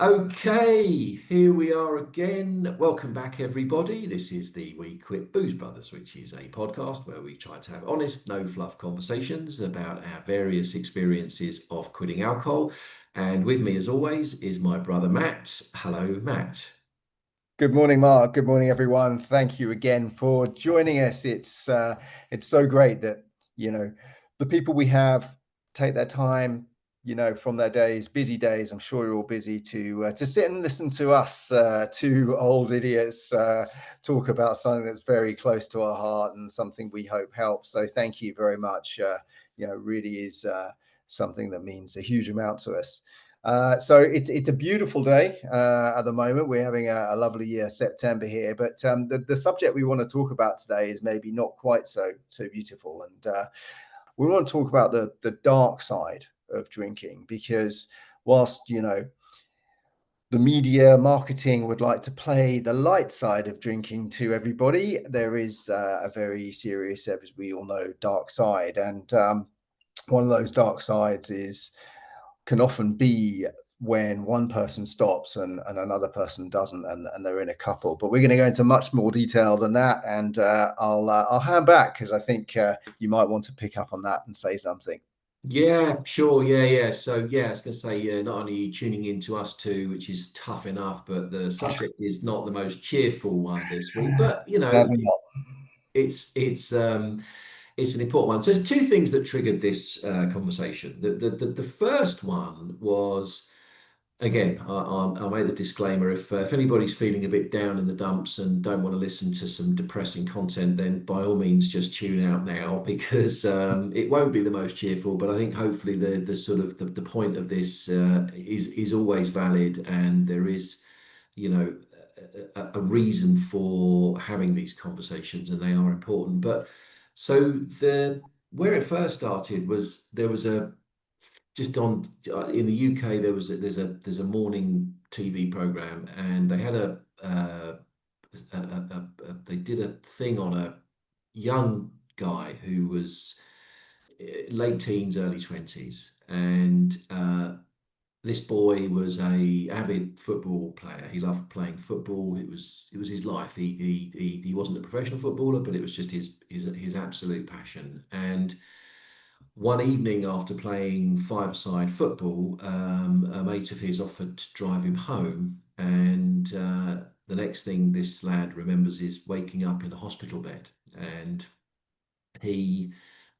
Okay, here we are again. Welcome back, everybody. This is the We Quit Booze Brothers, which is a podcast where we try to have honest, no fluff conversations about our various experiences of quitting alcohol. And with me, as always, is my brother Matt. Hello, Matt. Good morning, Mark. Good morning, everyone. Thank you again for joining us. It's so great that you know the people we have take their time, from their days, busy days. I'm sure you're all busy to sit and listen to us, two old idiots, talk about something that's very close to our heart and something we hope helps. So thank you very much. Really is something that means a huge amount to us. So it's a beautiful day at the moment. We're having a lovely September here, but the subject we want to talk about today is maybe not quite so beautiful, and we want to talk about the dark side of drinking because whilst the media marketing would like to play the light side of drinking to everybody, there is a very serious, as we all know, dark side, and one of those dark sides is can often be when one person stops and another person doesn't, and they're in a couple. But we're going to go into much more detail than that, and I'll hand back because I think you might want to pick up on that and say something. Yeah, sure. Yeah. So, yeah, I was going to say, not only are you tuning in to us two, which is tough enough, but the subject is not the most cheerful one this week. But, Sadly not. it's it's an important one. So there's two things that triggered this conversation. The first one was, again, I'll make the disclaimer. If anybody's feeling a bit down in the dumps and don't want to listen to some depressing content, then by all means just tune out now because it won't be the most cheerful. But I think hopefully the sort of the point of this is always valid, and there is, you know, a reason for having these conversations, and they are important. But so the where it first started was there was a just on in the UK there's a morning TV program, and they had they did a thing on a young guy who was late teens, early 20s, and this boy was a avid football player. He loved playing football. It was his life. He wasn't a professional footballer, but it was just his absolute passion. And one evening after playing five-a-side football, a mate of his offered to drive him home. And the next thing this lad remembers is waking up in a hospital bed. And he,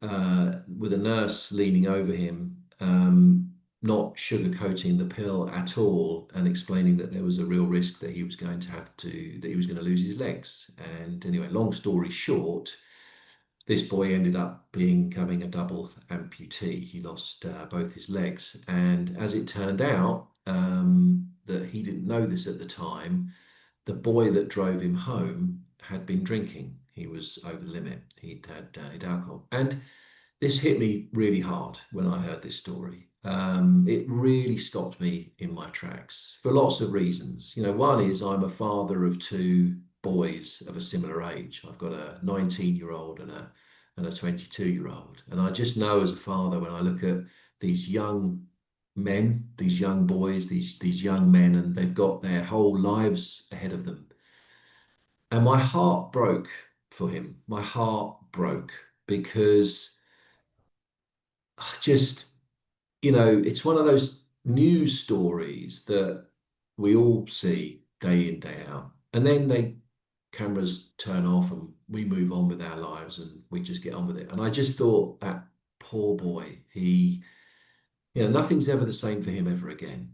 with a nurse leaning over him, not sugarcoating the pill at all and explaining that there was a real risk that he was going to that he was going to lose his legs. And anyway, long story short, this boy ended up becoming a double amputee. He lost both his legs. And as it turned out, that he didn't know this at the time, the boy that drove him home had been drinking. He was over the limit. He'd had alcohol. And this hit me really hard when I heard this story. It really stopped me in my tracks for lots of reasons. One is I'm a father of two boys of a similar age. I've got a 19-year-old and a 22-year-old. And I just know as a father, when I look at these young men, these young boys, these young men, and they've got their whole lives ahead of them. And my heart broke for him. My heart broke because I just, it's one of those news stories that we all see day in, day out. And then they cameras turn off and we move on with our lives and we just get on with it. And I just thought that poor boy, nothing's ever the same for him ever again.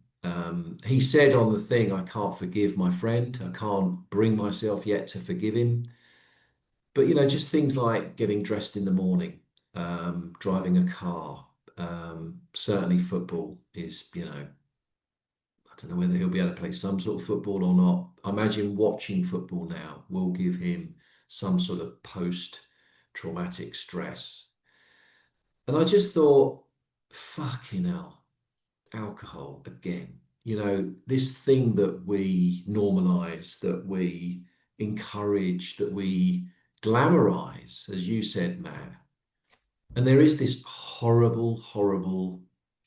He said on the thing, I can't forgive my friend. I can't bring myself yet to forgive him. But, just things like getting dressed in the morning, driving a car, certainly football is, I don't know whether he'll be able to play some sort of football or not. I imagine watching football now will give him some sort of post-traumatic stress. And I just thought, fucking hell, alcohol again. This thing that we normalize, that we encourage, that we glamorize, as you said, Matt. And there is this horrible, horrible.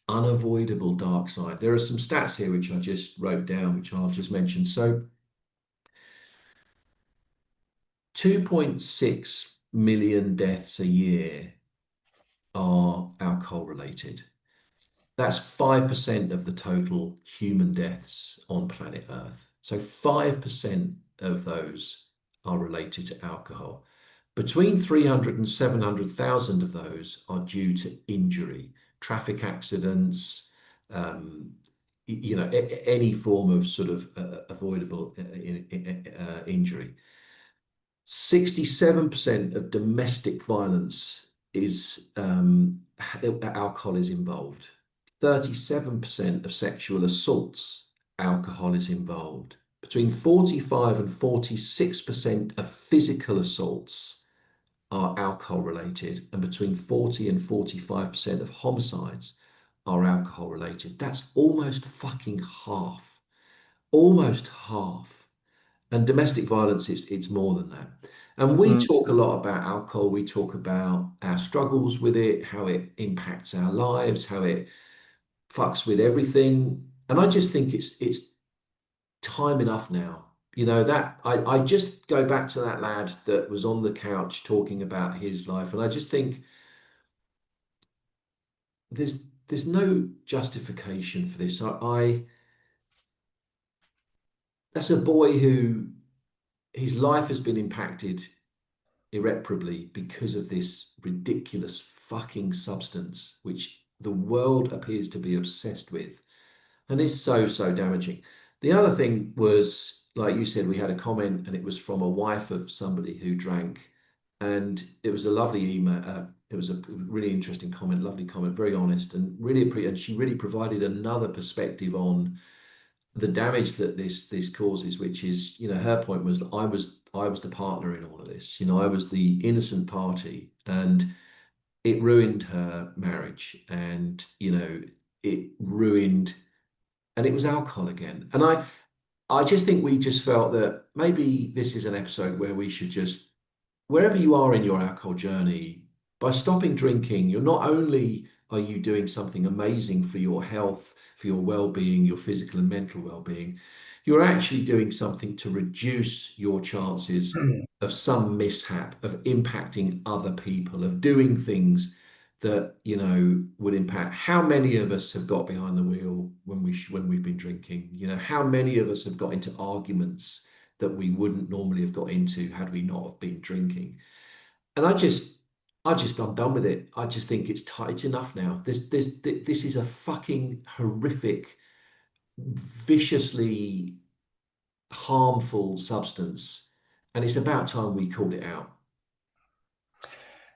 unavoidable dark side. There are some stats here which I just wrote down, which I'll just mention. So 2.6 million deaths a year are alcohol related. That's 5% of the total human deaths on planet Earth. So 5% of those are related to alcohol. Between 300 and 700,000 of those are due to injury, traffic accidents, um, any form of sort of avoidable injury. 67% of domestic violence is alcohol is involved. 37% of sexual assaults, alcohol is involved. Between 45 and 46% of physical assaults are alcohol related, and between 40 and 45% of homicides are alcohol related. That's almost fucking half. Almost half. And domestic violence, it's more than that. And we Mm. talk a lot about alcohol. We talk about our struggles with it, how it impacts our lives, how it fucks with everything. And I just think it's time enough now. You know, that I just go back to that lad that was on the couch talking about his life. And I just think there's no justification for this. That's a boy who his life has been impacted irreparably because of this ridiculous fucking substance which the world appears to be obsessed with, and it's so damaging. The other thing was, like you said, we had a comment and it was from a wife of somebody who drank, and it was a lovely email. It was a really interesting comment, lovely comment, very honest, and and she really provided another perspective on the damage that this causes, which is, her point was that I was the partner in all of this. I was the innocent party, and it ruined her marriage, and it ruined, and it was alcohol again. And I just think we just felt that maybe this is an episode where we should just, wherever you are in your alcohol journey, by stopping drinking, you're not only are you doing something amazing for your health, for your well-being, your physical and mental well-being, you're actually doing something to reduce your chances of some mishap, of impacting other people, of doing things that would impact. How many of us have got behind the wheel when we've been drinking? How many of us have got into arguments that we wouldn't normally have got into had we not have been drinking? And I'm done with it. I just think it's enough now. This is a fucking horrific, viciously harmful substance, and it's about time we called it out.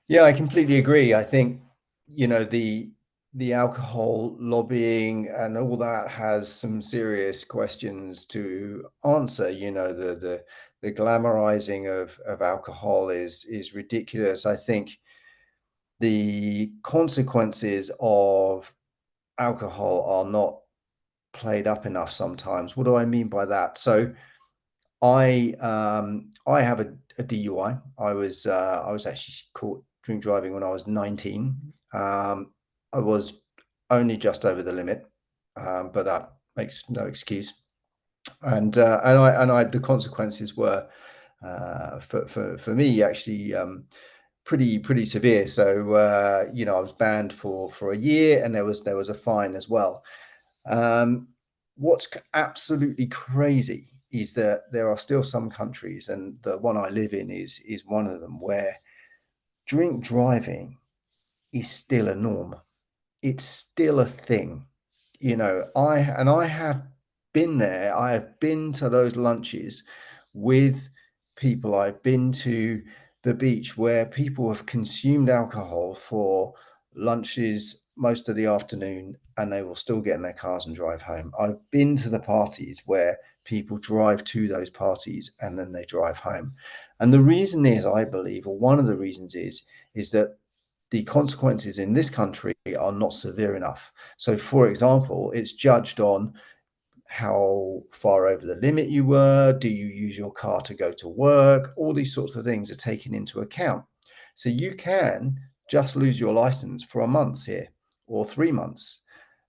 Yeah, I completely agree. I think, the alcohol lobbying and all that has some serious questions to answer. The glamorizing of alcohol is ridiculous. I think the consequences of alcohol are not played up enough sometimes. What do I mean by that? So I have a DUI. I was actually caught drink driving when I was 19. I was only just over the limit, but that makes no excuse. And the consequences were for me actually pretty severe. So I was banned for a year, and there was a fine as well. What's absolutely crazy is that there are still some countries, and the one I live in is one of them, where drink driving is still a norm. It's still a thing. I have been there. I have been to those lunches with people. I've been to the beach where people have consumed alcohol for lunches most of the afternoon, and they will still get in their cars and drive home. I've been to the parties where people drive to those parties and then they drive home. And the reason is, I believe, or one of the reasons is that the consequences in this country are not severe enough. So, for example, it's judged on how far over the limit you were. Do you use your car to go to work? All these sorts of things are taken into account. So you can just lose your license for a month here or 3 months.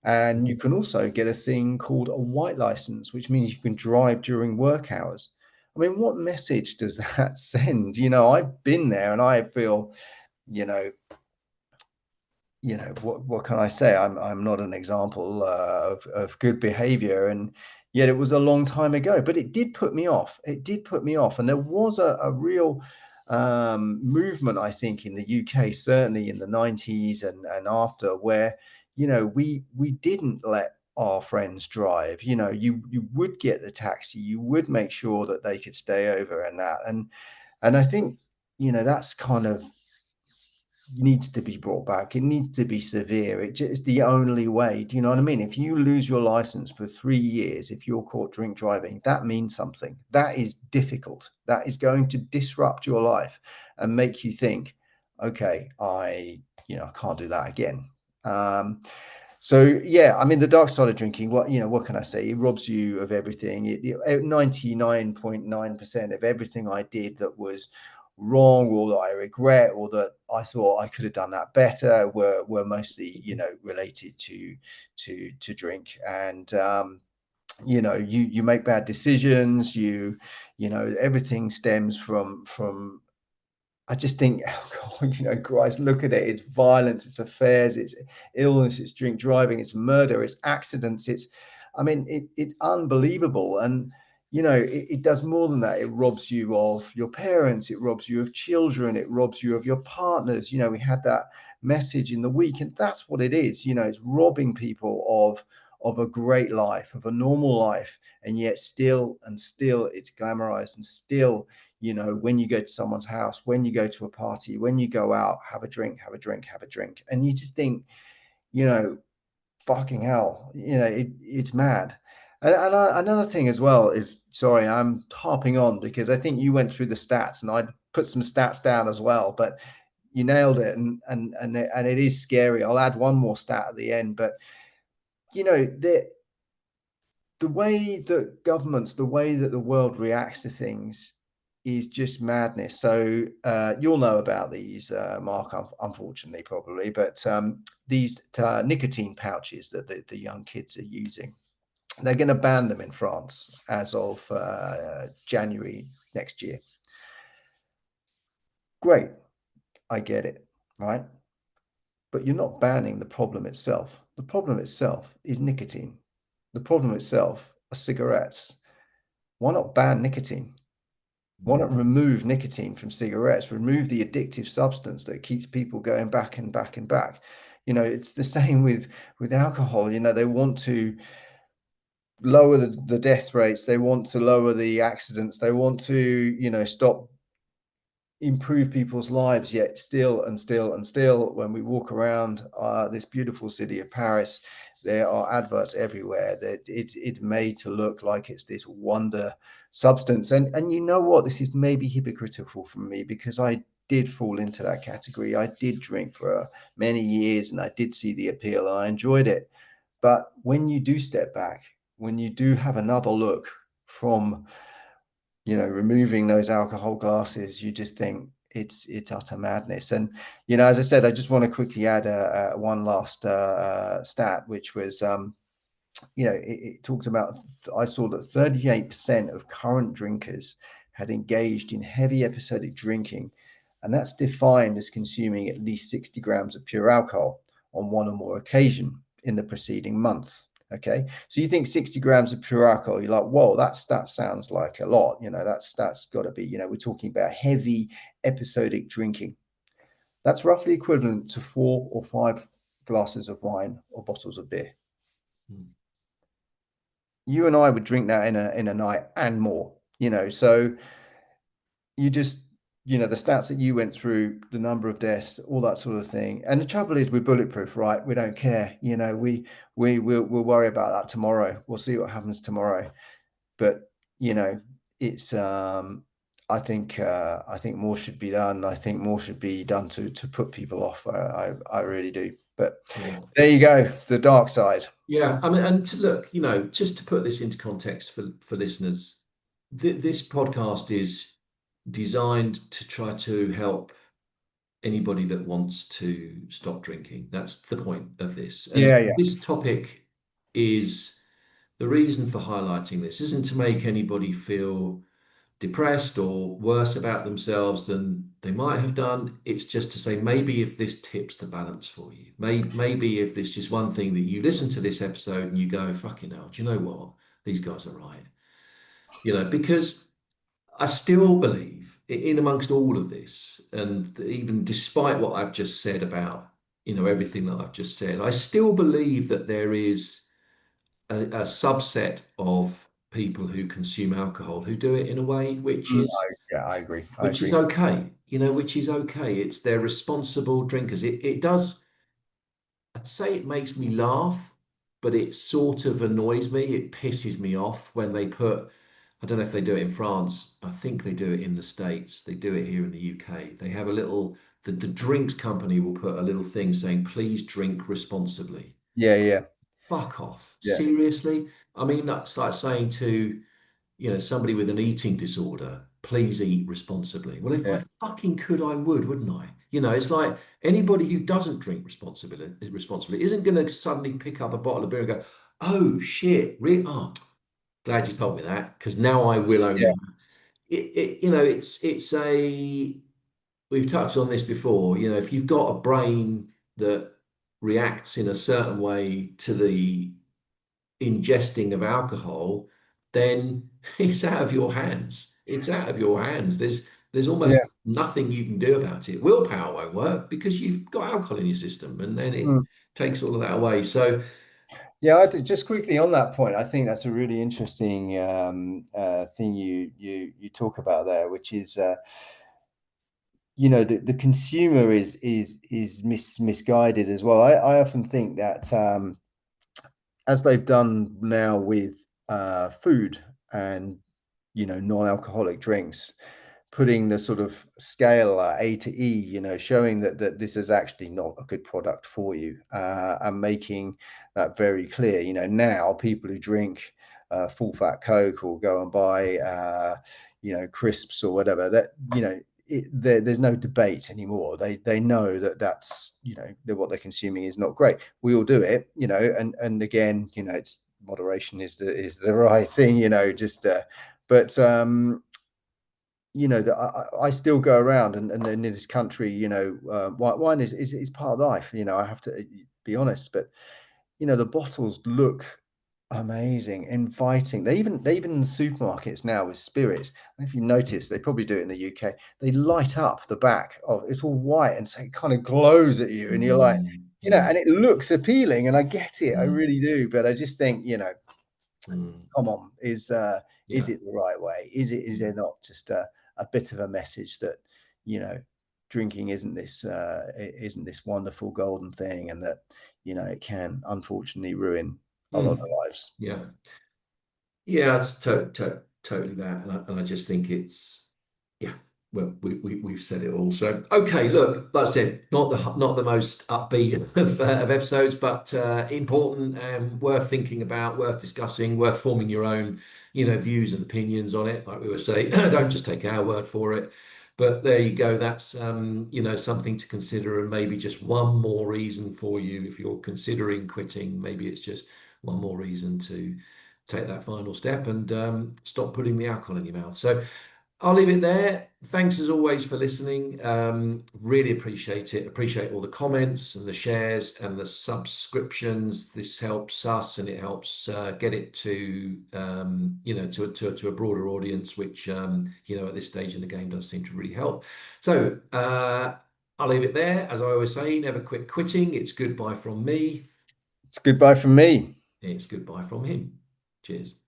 And you can also get a thing called a white license, which means you can drive during work hours. I mean, what message does that send? I've been there and I feel, you know, what can I say? I'm not an example of good behavior, and yet it was a long time ago. But it did put me off. It did put me off, and there was a real movement, I think, in the UK, certainly in the 90s and after, where we didn't let our friends drive. You would get the taxi, you would make sure that they could stay over and that, and I think that's kind of needs to be brought back. It needs to be severe. It's the only way. Do you know what I mean? If you lose your license for 3 years, if you're caught drink driving, that means something. That is difficult. That is going to disrupt your life and make you think, okay, I can't do that again. So yeah, I mean, the dark side of drinking, what can I say? It robs you of everything. 99.9% of everything I did that was wrong or that I regret or that I thought I could have done that better were mostly, related to drink. And you make bad decisions. Everything stems from I just think, oh God, guys, look at it. It's violence, it's affairs, it's illness, it's drink driving, it's murder, it's accidents. It's unbelievable. And, it does more than that. It robs you of your parents. It robs you of children. It robs you of your partners. We had that message in the week, and that's what it is. It's robbing people of a great life, of a normal life. And yet still it's glamorized, and still, when you go to someone's house, when you go to a party, when you go out, have a drink, have a drink, have a drink. And you just think, fucking hell, it's mad. And another thing as well is, sorry, I'm harping on because I think you went through the stats and I'd put some stats down as well, but you nailed it. And it is scary. I'll add one more stat at the end, but the way that governments, the way that the world reacts to things is just madness. So you'll know about these, Mark, unfortunately, probably, but these nicotine pouches that the young kids are using, they're going to ban them in France as of January next year. Great, I get it, right? But you're not banning the problem itself. The problem itself is nicotine. The problem itself are cigarettes. Why not ban nicotine? Why not remove nicotine from cigarettes? Remove the addictive substance that keeps people going back and back and back. It's the same with alcohol. They want to lower the death rates. They want to lower the accidents. They want to, stop, improve people's lives. Yet still, when we walk around this beautiful city of Paris, there are adverts everywhere that it's made to look like it's this wonder substance. And you know what? This is maybe hypocritical from me because I did fall into that category. I did drink for many years and I did see the appeal and I enjoyed it. But when you do step back, when you do have another look from removing those alcohol glasses, you just think it's utter madness. And as I said, I just want to quickly add one last stat, which was it talks about, I saw that 38% of current drinkers had engaged in heavy episodic drinking, and that's defined as consuming at least 60 grams of pure alcohol on one or more occasion in the preceding month. Okay, so you think 60 grams of pure alcohol, you're like, whoa, that sounds like a lot. That's got to be, we're talking about heavy episodic drinking. That's roughly equivalent to 4 or 5 glasses of wine or bottles of beer. You and I would drink that in a night and more. So you just, the stats that you went through, the number of deaths, all that sort of thing. And the trouble is, we're bulletproof, right? We don't care. We'll worry about that tomorrow. We'll see what happens tomorrow. But it's I think more should be done. I think more should be done to put people off. I really do. But there you go, the dark side. Yeah, I mean, and look, just to put this into context for listeners, this podcast is designed to try to help anybody that wants to stop drinking. That's the point of this. And Yeah, yeah, this topic is the reason for highlighting this isn't to make anybody feel depressed or worse about themselves than they might have done. It's just to say maybe if this tips the balance for you, maybe if there's just one thing that you listen to this episode and you go, fucking hell, do you know what? These guys are right. Because I still believe in amongst all of this, and even despite what I've just said about, everything that I've just said, I still believe that there is a subset of people who consume alcohol who do it in a way which is yeah. I agree. I which is agree. okay, which is okay. It's they're responsible drinkers. It does, I'd say it makes me laugh, but it sort of annoys me. It pisses me off when they put, I don't know if they do it in France. I think they do it in the States. They do it here in the UK. They have a little, the drinks company will put a little thing saying, please drink responsibly. Yeah, yeah, Fuck off. yeah, Seriously? I mean, that's like saying to, somebody with an eating disorder, please eat responsibly. Well, if yeah, I fucking could, I would, wouldn't I? It's like anybody who doesn't drink responsibly isn't going to suddenly pick up a bottle of beer and go, oh shit, really? Oh, glad you told me that because now I will yeah, only. It's a. We've touched on this before. If you've got a brain that reacts in a certain way to the ingesting of alcohol, then it's out of your hands. It's out of your hands. There's almost yeah. nothing you can do about it. Willpower won't work because you've got alcohol in your system, and then it Mm. takes all of that away. So, Yeah, I think just quickly on that point, I think that's a really interesting thing you talk about there, which is the consumer is misguided as well. I often think that as they've done now with food and non-alcoholic drinks, putting the sort of scale A to E, showing that this is actually not a good product for you, and making that very clear. Now people who drink full fat Coke or go and buy crisps or whatever, that there's no debate anymore. They know that's that what they're consuming is not great. We all do it, and again, it's moderation is the right thing, just but I still go around and in this country, wine is part of life. I have to be honest, but the bottles look amazing, inviting. They even in the supermarkets now with spirits. And if you notice, they probably do it in the UK. They light up the back of it's all white and so it kind of glows at you, and you're like, mm, mm, and it looks appealing, and I get it, I mm, really do. But I just think, mm, come on, is yeah, it the right way? Is mm, there not just a bit of a message that drinking isn't this wonderful golden thing, and that it can unfortunately ruin a lot of mm, lives. yeah. Yeah, it's totally that, and I just think it's yeah. Well, we've said it all. So okay, look, that's it. Not the most upbeat of episodes, but important and worth thinking about, worth discussing, worth forming your own, views and opinions on it. Like we were saying, don't just take our word for it. But there you go. That's something to consider, and maybe just one more reason for you if you're considering quitting. Maybe it's just one more reason to take that final step and stop putting the alcohol in your mouth. So I'll leave it there. Thanks as always for listening. Really appreciate it. Appreciate all the comments and the shares and the subscriptions. This helps us and it helps get it to to a broader audience, which at this stage in the game does seem to really help. So I'll leave it there. As I always say, never quit quitting. It's goodbye from me. It's goodbye from me. It's goodbye from him. Cheers.